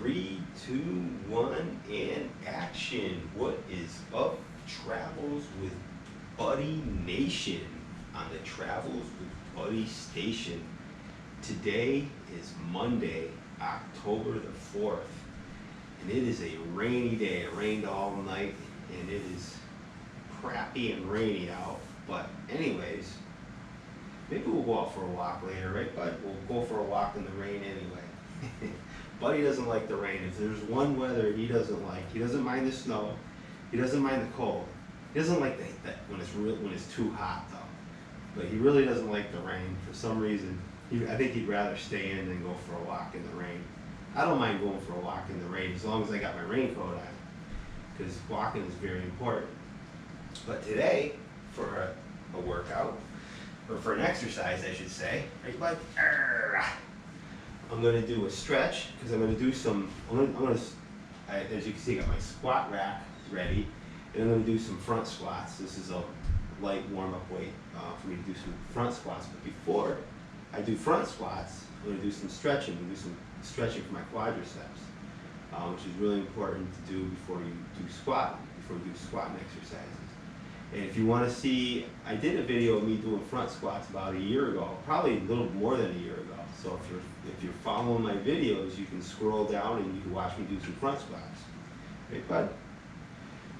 3, 2, 1, and action. What is up, Travels with Buddy Nation on the Travels with Buddy Station. Today is Monday, October the 4th, and it is a rainy day. It rained all night, and it is crappy and rainy out. But anyways, maybe we'll go out for a walk later, right, bud? We'll go for a walk in the rain anyway. Buddy doesn't like the rain. If there's one weather he doesn't like, he doesn't mind the snow, he doesn't mind the cold. He doesn't like that when it's too hot though. But he really doesn't like the rain for some reason. I think he'd rather stay in than go for a walk in the rain. I don't mind going for a walk in the rain as long as I got my raincoat on, because walking is very important. But today, for a workout, or for an exercise, I should say, right, bud? I'm going to do a stretch, because I'm going to do some, as you can see, I got my squat rack ready, and I'm going to do some front squats. This is a light warm-up weight for me to do some front squats. But before I do front squats, I'm going to do some stretching. I'm going to do some stretching for my quadriceps, which is really important to do before you do squatting exercises. And if you want to see, I did a video of me doing front squats about a year ago, probably a little more than a year ago. So if you're following my videos, you can scroll down and you can watch me do some front squats. Right, bud?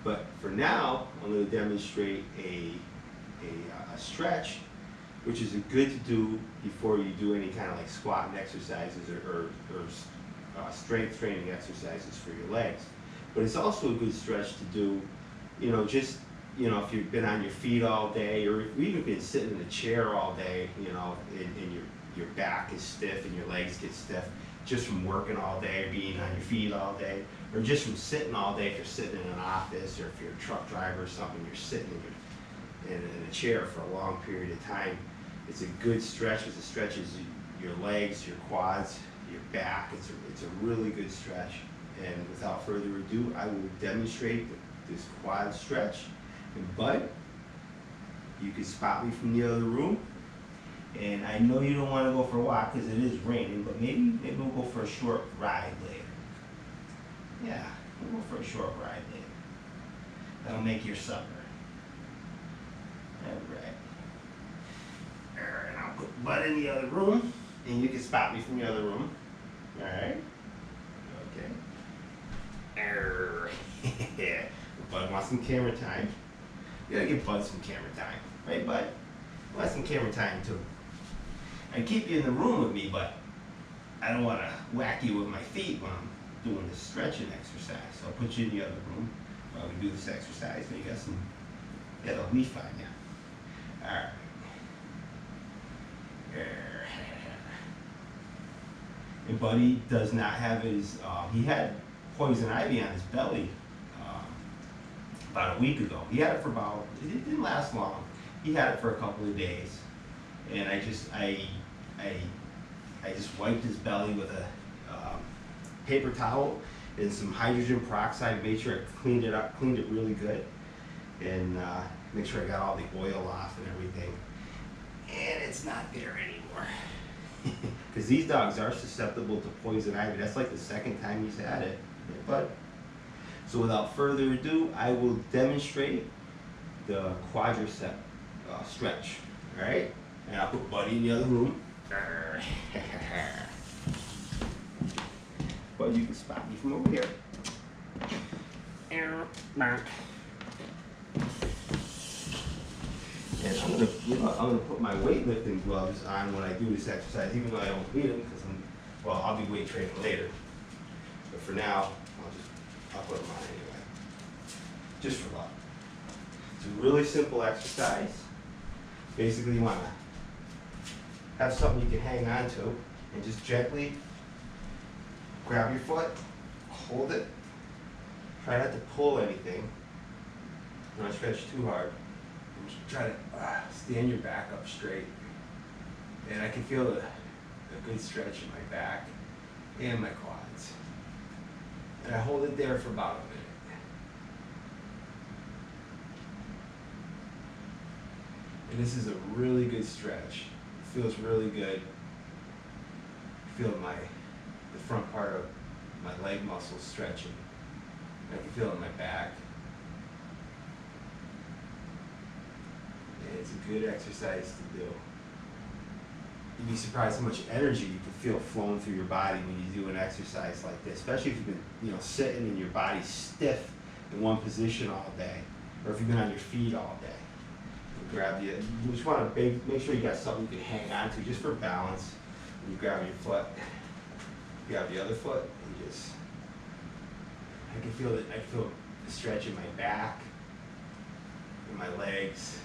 But for now, I'm going to demonstrate a stretch, which is good to do before you do any kind of like squatting exercises or strength training exercises for your legs. But it's also a good stretch to do, if you've been on your feet all day, or even been sitting in a chair all day, and your back is stiff and your legs get stiff just from working all day or being on your feet all day, or just from sitting all day. If you're sitting in an office, or if you're a truck driver or something, you're sitting in a chair for a long period of time, it's a good stretch. It stretches your legs, your quads, your back. It's a really good stretch. And without further ado, I will demonstrate this quad stretch. And bud, you can spot me from the other room. And I know you don't want to go for a walk because it is raining, but maybe we'll go for a short ride later. Yeah, we'll go for a short ride later. That'll make your supper. All right. And I'll put Bud in the other room, and you can spot me from the other room. All right. Okay. Bud wants some camera time. You gotta give Bud some camera time, right, Bud? I want some camera time too. I keep you in the room with me, but I don't want to whack you with my feet when I'm doing this stretching exercise. So I'll put you in the other room while we do this exercise, and you got a leaf on you. All right. And Buddy does not have his, he had poison ivy on his belly about a week ago. He had it for it didn't last long. He had it for a couple of days. And I just wiped his belly with a paper towel and some hydrogen peroxide, made sure I cleaned it really good, and make sure I got all the oil off and everything. And it's not there anymore. Because these dogs are susceptible to poison ivy. That's like the second time he's had it. But so without further ado, I will demonstrate the quadricep stretch. All right, and I'll put Buddy in the other room. But you can spot me from over here. And I'm gonna put my weightlifting gloves on when I do this exercise, even though I don't need them, because I'll be weight training later. But for now, I'll put them on anyway, just for fun. It's a really simple exercise. Basically, you want to have something you can hang on to, and just gently grab your foot, hold it. Try not to pull anything. Don't stretch too hard. Just try to stand your back up straight. And I can feel a good stretch in my back and my quads. And I hold it there for about a minute. And this is a really good stretch. It feels really good. I feel the front part of my leg muscles stretching. I can feel it in my back. And it's a good exercise to do. You'd be surprised how much energy you can feel flowing through your body when you do an exercise like this, especially if you've been, sitting and your body's stiff in one position all day, or if you've been on your feet all day. You just want to make sure you got something you can hang on to just for balance. And you grab your foot, grab the other foot, and just, I can feel the stretch in my back, in my legs.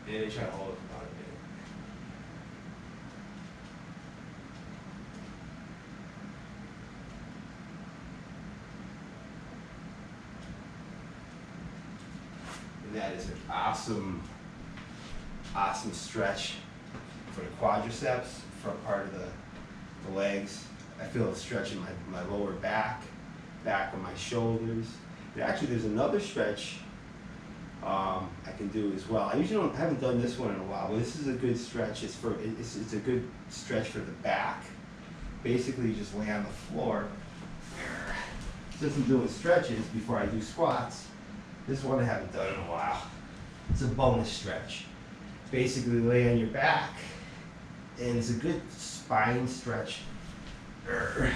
And then try to hold it for about a minute. And that is an awesome stretch for the quadriceps, front part of the legs. I feel a stretch in my lower back of my shoulders. And actually, there's another stretch I can do as well. I haven't done this one in a while, but this is a good stretch. It's a good stretch for the back. Basically, you just lay on the floor. Since I'm doing stretches before I do squats, this one I haven't done in a while. It's a bonus stretch. Basically, lay on your back, and it's a good spine stretch. And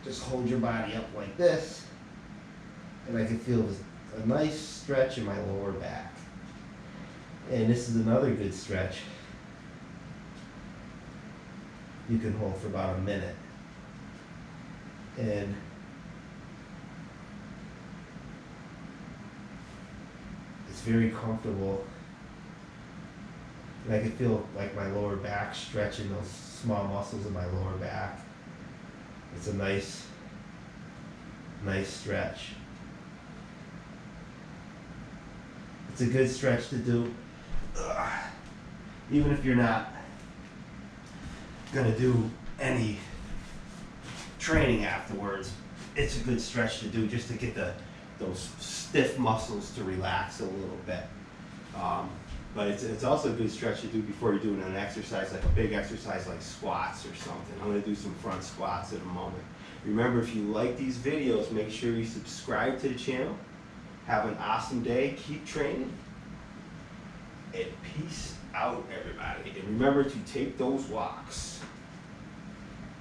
just hold your body up like this, and I can feel a nice stretch in my lower back. And this is another good stretch. You can hold for about a minute. And it's very comfortable. And I can feel like my lower back stretching those small muscles in my lower back. It's a nice stretch. It's a good stretch to do, even if you're not gonna do any training afterwards. It's a good stretch to do just to get those stiff muscles to relax a little bit. But it's also a good stretch to do before you're doing an exercise, like a big exercise like squats or something. I'm gonna do some front squats in a moment. Remember, if you like these videos, make sure you subscribe to the channel. Have an awesome day, keep training, and peace out, everybody. And remember to take those walks.